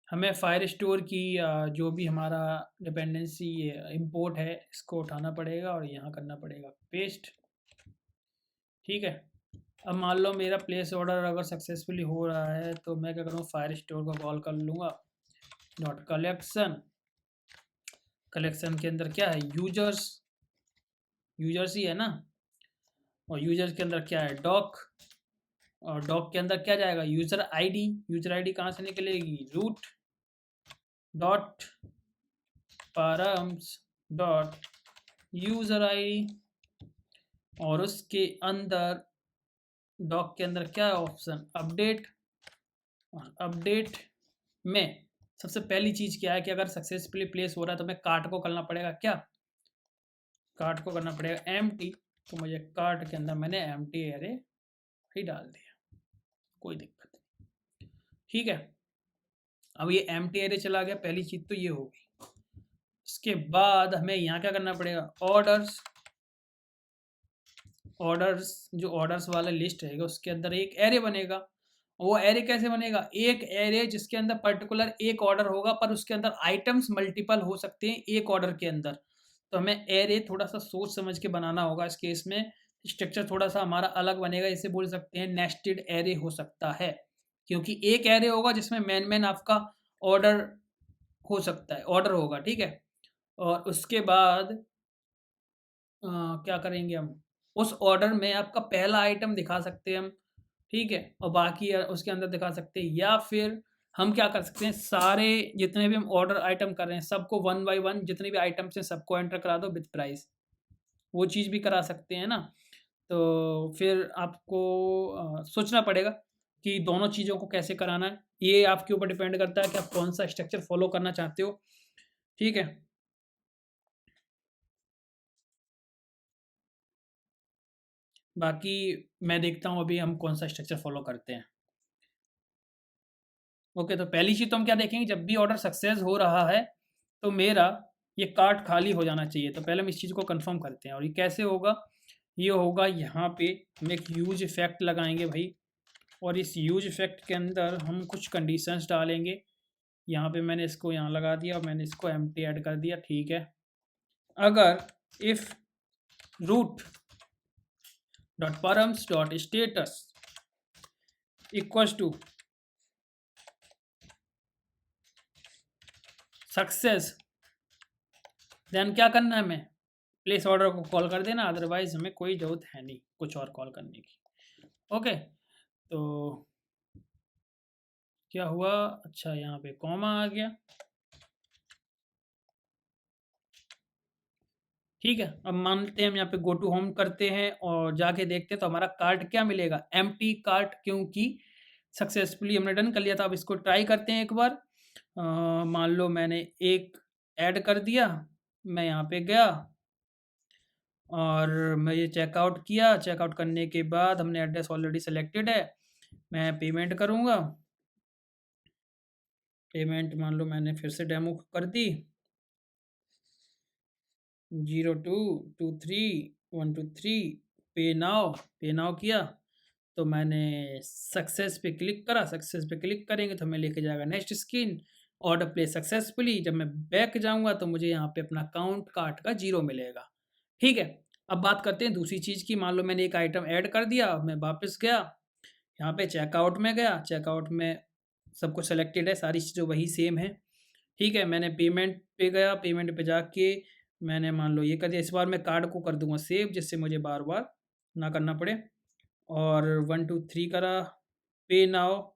S1: हमें फायर स्टोर की जो भी हमारा डिपेंडेंसी इंपोर्ट है, इसको उठाना पड़ेगा और यहाँ करना पड़ेगा पेस्ट। ठीक है, अब मान लो मेरा प्लेस ऑर्डर अगर सक्सेसफुली हो रहा है, तो मैं क्या करूँ, फायर स्टोर को कॉल कर लूँगा, डॉट कलेक्शन, कलेक्शन के अंदर क्या है, यूजर्स, यूजर्स ही है ना, और यूजर्स के अंदर क्या है, डॉक, और डॉक के अंदर क्या जाएगा, यूजर आईडी। यूजर आईडी कहाँ से निकलेगी, route dot params dot user ID, और उसके अंदर डॉक के अंदर क्या है ऑप्शन, अपडेट। और अपडेट में सबसे पहली चीज क्या है कि अगर सक्सेसफुली प्लेस हो रहा है तो हमें कार्ट को करना पड़ेगा, क्या, कार्ट को करना पड़ेगा एम्प्टी। तो मुझे कार्ट के अंदर मैंने एम्प्टी एरे ही डाल दिया, कोई दिक्कत नहीं। ठीक है, अब ये एम्प्टी एरे चला गया, पहली चीज तो ये हो गई। इसके बाद हमें यहाँ क्या करना पड़ेगा, ऑर्डर्स, ऑर्डर्स जो ऑर्डर्स वाला लिस्ट रहेगा उसके अंदर एक एरे बनेगा। वो एरे कैसे बनेगा, एक एरे जिसके अंदर पर्टिकुलर एक ऑर्डर होगा, पर उसके अंदर आइटम्स मल्टीपल हो सकते हैं एक ऑर्डर के अंदर। तो हमें एरे थोड़ा सा सोच समझ के बनाना होगा। इस केस में स्ट्रक्चर थोड़ा सा हमारा अलग बनेगा, इसे बोल सकते हैं नेस्टेड एरे हो सकता है, क्योंकि एक एरे होगा जिसमें मैन आपका ऑर्डर हो सकता है, ऑर्डर होगा। ठीक है, और उसके बाद क्या करेंगे हम, उस ऑर्डर में आपका पहला आइटम दिखा सकते हैं हम। ठीक है, और बाकी उसके अंदर दिखा सकते हैं, या फिर हम क्या कर सकते हैं, सारे जितने भी हम ऑर्डर आइटम कर रहे हैं सबको 1 बाय 1 जितने भी आइटम्स हैं सबको एंटर करा दो विद प्राइस, वो चीज़ भी करा सकते हैं ना। तो फिर आपको सोचना पड़ेगा कि दोनों चीज़ों को कैसे कराना है, ये आपके ऊपर डिपेंड करता है कि आप कौन सा स्ट्रक्चर फॉलो करना चाहते हो। ठीक है, बाकी मैं देखता हूँ अभी हम कौन सा स्ट्रक्चर फॉलो करते हैं। ओके, तो पहली चीज़ तो हम क्या देखेंगे, जब भी ऑर्डर सक्सेस हो रहा है तो मेरा ये कार्ट खाली हो जाना चाहिए। तो पहले हम इस चीज़ को कंफर्म करते हैं, और ये कैसे होगा, ये होगा यहाँ पे हम एक यूज इफेक्ट लगाएंगे भाई, और इस यूज इफेक्ट के अंदर हम कुछ कंडीशंस डालेंगे यहाँ पे मैंने इसको यहाँ लगा दिया और मैंने इसको एम्प्टी ऐड कर दिया, ठीक है। अगर if route dot params dot status equals to success, then क्या करना है, हमें प्लेस ऑर्डर को कॉल कर देना, अदरवाइज हमें कोई ज़रूरत है नहीं कुछ और कॉल करने की। ओके, तो क्या हुआ, अच्छा यहाँ पे कॉमा आ गया, ठीक है। अब मानते हैं हम यहाँ पे गो टू होम करते हैं और जाके देखते हैं तो हमारा कार्ट क्या मिलेगा, एम्प्टी कार्ट, क्योंकि सक्सेसफुली हमने डन कर लिया था। अब इसको ट्राई करते हैं एक बार। मान लो मैंने एक ऐड कर दिया, मैं यहाँ पे गया और मैं ये चेकआउट किया, चेकआउट करने के बाद हमने एड्रेस ऑलरेडी सेलेक्टेड है, मैं पेमेंट करूँगा। पेमेंट मान लो मैंने फिर से डेमो कर दी, 0223 पे नाउ किया, तो मैंने सक्सेस पे क्लिक करा। सक्सेस पे क्लिक करेंगे तो हमें लेके जाएगा next screen, order place successfully. जब मैं बैक जाऊंगा तो मुझे यहाँ पे अपना काउंट कार्ट का 0 मिलेगा, ठीक है। अब बात करते हैं दूसरी चीज़ की। मान लो मैंने एक आइटम ऐड कर दिया, मैं वापस गया, यहाँ पे चेकआउट में गया, चेकआउट में सब कुछ सेलेक्टेड है, सारी चीज़ें वही सेम है, ठीक है। मैंने पेमेंट पे गया, पेमेंट पे जाके मैंने मान लो ये कर दिया। इस बार मैं कार्ड को कर दूंगा सेव, जिससे मुझे बार बार ना करना पड़े। और 123 करा, पे नाउ,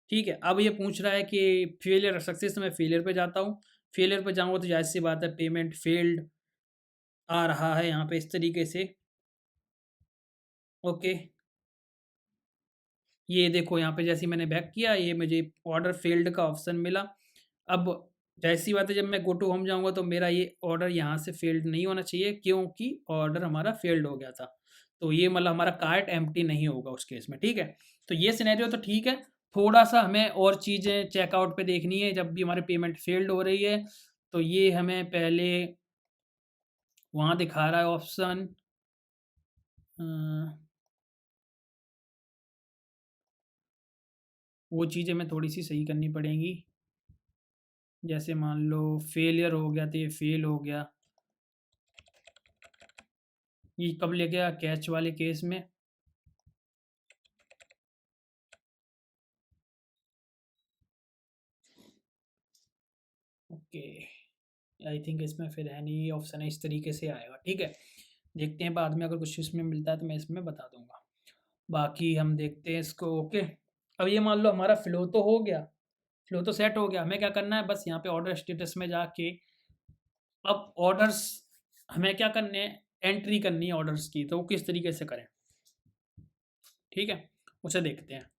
S1: ठीक है। अब ये पूछ रहा है कि फेलियर और सक्सेस, मैं फेलियर पे जाता हूँ। फेलियर पे जाऊँगा तो जाहिर सी बात है पेमेंट फेल्ड आ रहा है यहाँ पे इस तरीके से, ओके। ये देखो यहाँ पे जैसे ही मैंने बैक किया, ये मुझे ऑर्डर फेल्ड का ऑप्शन मिला। अब जाहिर-सी बात है जब मैं गो टू होम जाऊँगा तो मेरा ये ऑर्डर यहाँ से फेल्ड नहीं होना चाहिए, क्योंकि ऑर्डर हमारा फेल्ड हो गया था। तो ये मतलब हमारा कार्ट एम्प्टी नहीं होगा उस केस में, ठीक है। तो ये सिनेरियो तो ठीक है। थोड़ा-सा हमें और चीज़ें चेकआउट पे देखनी है जब भी हमारी पेमेंट फेल्ड हो रही है। तो ये हमें पहले वहाँ दिखा रहा है ऑप्शन, अ, वो चीज़ें हमें थोड़ी-सी सही करनी पड़ेंगी। जैसे मान लो फेलियर हो गया तो ये फेल हो गया। ये कब ले गया, कैच वाले केस में। ओके, आई थिंक इसमें फिर है नहीं, ये ऑप्शन है इस तरीके से आएगा, ठीक है। देखते हैं बाद में अगर कुछ इसमें मिलता है तो मैं इसमें बता दूंगा। बाकी हम देखते हैं इसको, ओके। अब ये मान लो हमारा फ्लो तो हो गया, फ्लो तो सेट हो गया। हमें क्या करना है, बस यहाँ पे ऑर्डर स्टेटस में जाके अब ऑर्डर्स हमें क्या करने हैं, एंट्री करनी है ऑर्डर्स की। तो वो किस तरीके से करें, ठीक है, उसे देखते हैं।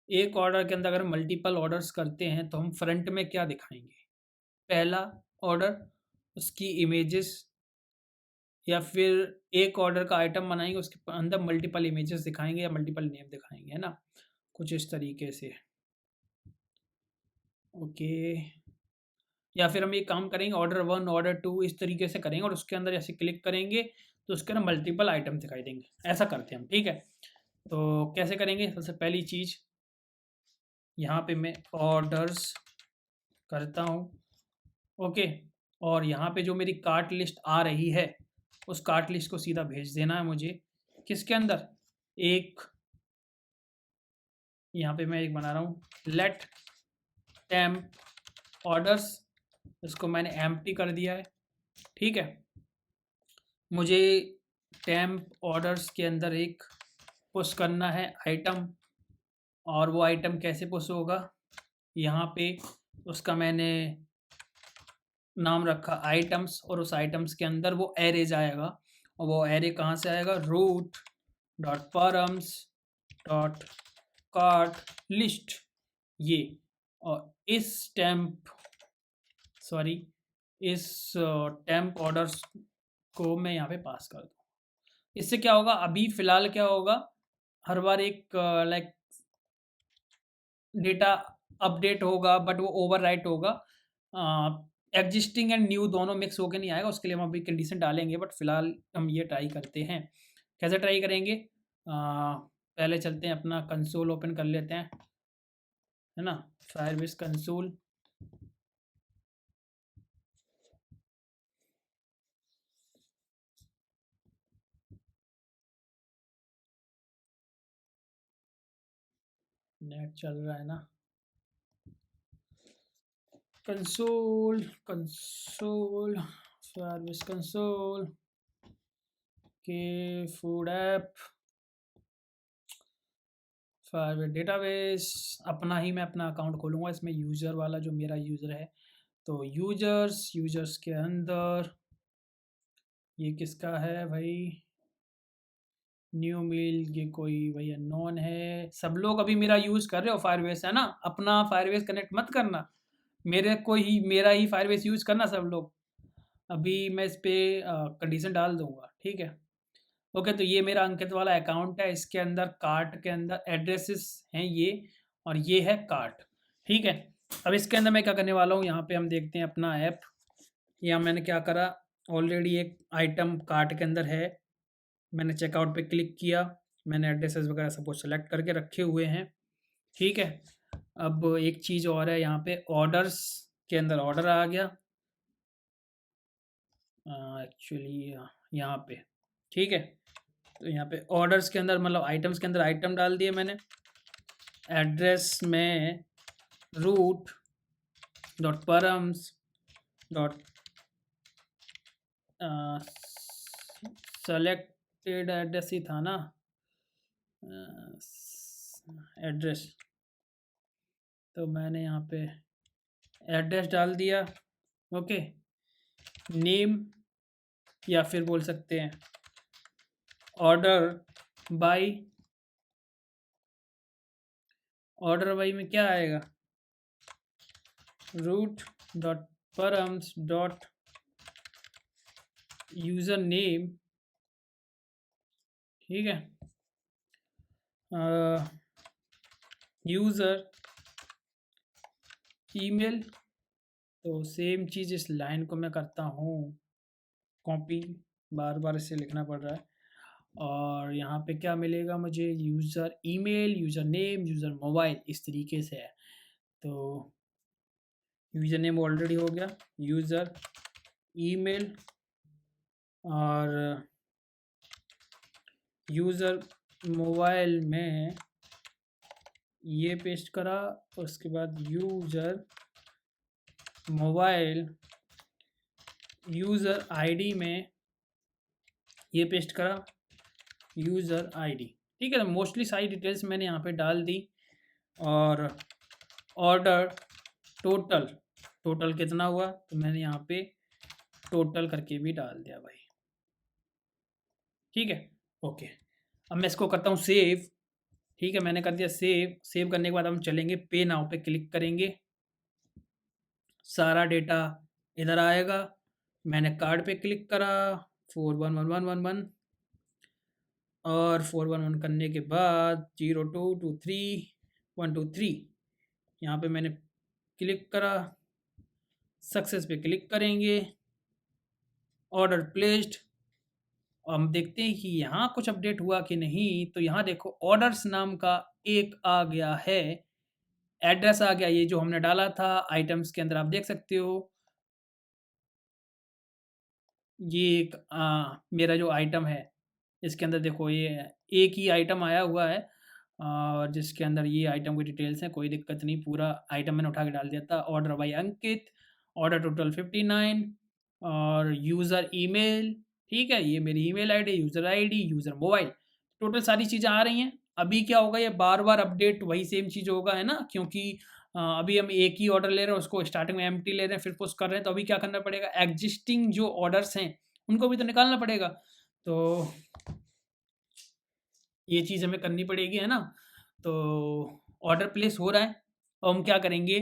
S1: एक ऑर्डर के अंदर अगर मल्टीपल ऑर्डर्स करते हैं तो हम फ्रंट में क्या दिखाएंगे, पहला ऑर्डर, उसकी इमेजेस, या फिर एक ऑर्डर का आइटम बनाएंगे उसके अंदर मल्टीपल इमेजेस दिखाएंगे या मल्टीपल नेम दिखाएंगे, है ना, कुछ इस तरीके से, ओके। या फिर हम ये काम करेंगे ऑर्डर 1 ऑर्डर 2 इस तरीके से करेंगे और उसके अंदर ऐसे क्लिक करेंगे तो उसके अंदर मल्टीपल आइटम दिखाई देंगे, ऐसा करते हैं हम, ठीक है। तो कैसे करेंगे, सबसे पहली चीज़ यहाँ पे मैं ऑर्डर्स करता हूँ, ओके। और यहाँ पे जो मेरी कार्ट लिस्ट आ रही है उस कार्ट लिस्ट को सीधा भेज देना है मुझे, किसके अंदर, एक, यहाँ पे मैं एक बना रहा हूँ लेट टेम्प ऑर्डर्स, इसको मैंने एम्प्टी कर दिया है, ठीक है। मुझे टेम्प ऑर्डर्स के अंदर एक पुश करना है आइटम, और वो आइटम कैसे पुश होगा, यहाँ पे उसका मैंने नाम रखा आइटम्स, और उस आइटम्स के अंदर वो एरे जाएगा, और वो एरे कहाँ से आएगा, route dot params dot cart list, ये। और इस टेम्प ऑर्डर्स को मैं यहाँ पे पास कर दूँ। इससे क्या होगा, अभी फ़िलहाल क्या होगा, हर बार एक लाइक डेटा अपडेट होगा बट वो ओवरराइट होगा। एग्जिस्टिंग एंड न्यू दोनों मिक्स होके नहीं आएगा, उसके लिए हम अभी कंडीशन डालेंगे, बट फ़िलहाल हम ये ट्राई करते हैं। कैसे ट्राई करेंगे, पहले चलते हैं अपना कंसोल ओपन कर लेते हैं। है ना, फायरबेस कंसोल। नेट चल रहा है ना, कंसोल कंसोल फायरबेस कंसोल के फूड ऐप फायरबेस डेटाबेस। अपना ही मैं अपना अकाउंट खोलूँगा इसमें, यूज़र वाला जो मेरा यूज़र है। तो यूज़र्स के अंदर ये किसका है भाई, न्यू मेल, ये कोई भैया नॉन है। सब लोग अभी मेरा यूज़ कर रहे हो फायरबेस, है ना, अपना फायरबेस कनेक्ट मत करना, मेरे को ही मेरा ही फायरबेस यूज़ करना सब लोग। अभी मैं इस पे कंडीशन डाल दूंगा, ठीक है। ओके, तो ये मेरा अंकित वाला अकाउंट है, इसके अंदर कार्ट के अंदर एड्रेसेस हैं ये, और ये है कार्ट, ठीक है। अब इसके अंदर मैं क्या करने वाला हूँ, यहाँ पे हम देखते हैं अपना ऐप। यहाँ मैंने क्या करा, ऑलरेडी एक आइटम कार्ट के अंदर है, मैंने चेकआउट पे क्लिक किया, मैंने एड्रेसेस वगैरह सब कुछ सेलेक्ट करके रखे हुए हैं, ठीक है। अब एक चीज़ और है, यहाँ पे ऑर्डर्स के अंदर ऑर्डर आ गया एक्चुअली यहाँ पे, ठीक है। तो यहाँ पे ऑर्डर्स के अंदर मतलब आइटम्स के अंदर आइटम डाल दिए मैंने, एड्रेस में root dot params dot selected address ही था ना, एड्रेस, तो मैंने यहाँ पे एड्रेस डाल दिया, ओके। नेम, या फिर बोल सकते हैं ऑर्डर बाई, ऑर्डर बाई में क्या आएगा, route dot params dot user name, ठीक है। यूज़र ईमेल, तो सेम चीज़ इस लाइन को मैं करता हूँ कॉपी, बार बार इसे लिखना पड़ रहा है। और यहाँ पे क्या मिलेगा मुझे, user email, user name, user mobile, इस तरीके से है। तो यूज़र नेम ऑलरेडी हो गया, यूज़र ईमेल और यूज़र मोबाइल में ये पेस्ट करा, उसके बाद यूज़र मोबाइल यूज़र आईडी में ये पेस्ट करा, यूज़र आईडी, ठीक है। तो मोस्टली सारी डिटेल्स मैंने यहाँ पे डाल दी। और ऑर्डर टोटल, टोटल कितना हुआ, तो मैंने यहाँ पे टोटल करके भी डाल दिया भाई, ठीक है। ओके, अब मैं इसको करता हूँ सेव, ठीक है, मैंने कर दिया सेव। सेव करने के बाद हम चलेंगे पे नाउ पे क्लिक करेंगे, सारा डेटा इधर आएगा। मैंने कार्ड पे क्लिक करा, 411111 और 411 करने के बाद 0223 यहाँ पे मैंने क्लिक करा, सक्सेस पे क्लिक करेंगे, ऑर्डर प्लेस्ड। हम देखते हैं कि यहाँ कुछ अपडेट हुआ कि नहीं, तो यहाँ देखो ऑर्डर्स नाम का एक आ गया है, एड्रेस आ गया, ये जो हमने डाला था आइटम्स के अंदर, आप देख सकते हो ये एक मेरा जो आइटम है इसके अंदर देखो, ये एक ही आइटम आया हुआ है और जिसके अंदर ये आइटम की डिटेल्स हैं, कोई दिक्कत नहीं, पूरा आइटम मैंने उठा के डाल दिया था। Order by Ankit, order total 59 और यूज़र ईमेल, ठीक है, ये मेरी email ID, user ID, user mobile, total सारी चीज़ें आ रही हैं। अभी क्या होगा, ये बार-बार अपडेट वही सेम चीज़ होगा, है ना, क्योंकि अभी हम एक ही ऑर्डर ले रहे हैं, उसको स्टार्टिंग में एम्प्टी ले रहे हैं, फिर पुश कर रहे हैं, तो अभी क्या करना पड़ेगा, एग्जिस्टिंग जो ऑर्डर्स हैं, उनको भी तो निकालना पड़ेगा। तो ये चीज़ हमें करनी पड़ेगी, है ना। तो ऑर्डर प्लेस हो रहा है, और हम क्या करेंगे,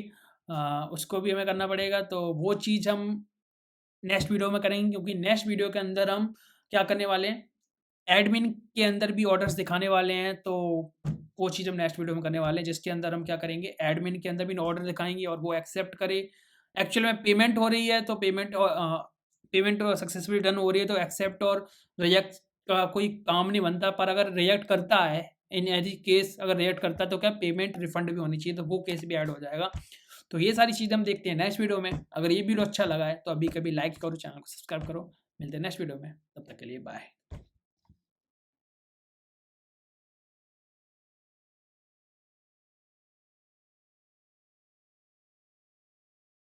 S1: उसको भी हमें करना पड़ेगा, तो वो चीज़ हम नेक्स्ट वीडियो में करेंगे, क्योंकि नेक्स्ट वीडियो के अंदर हम क्या करने वाले हैं, एडमिन के अंदर भी ऑर्डर्स दिखाने वाले हैं। तो वो चीज़ हम नेक्स्ट वीडियो में करने वाले हैं, जिसके अंदर हम क्या करेंगे, एडमिन के अंदर भी ऑर्डर दिखाएंगे और वो एक्सेप्ट करे। एक्चुअल में पेमेंट हो रही है, तो पेमेंट सक्सेसफुली डन हो रही है, तो एक्सेप्ट और रिजेक्ट का कोई काम नहीं बनता, पर अगर रिजेक्ट करता है इन यदि केस अगर रिएक्ट करता है तो क्या पेमेंट रिफंड भी होनी चाहिए, तो वो केस भी ऐड हो जाएगा। तो ये सारी चीज़ें हम देखते हैं नेक्स्ट वीडियो में। अगर ये वीडियो अच्छा लगा है तो अभी कभी लाइक करो, चैनल को सब्सक्राइब करो। मिलते हैं नेक्स्ट वीडियो में, तब तक के लिए बाय।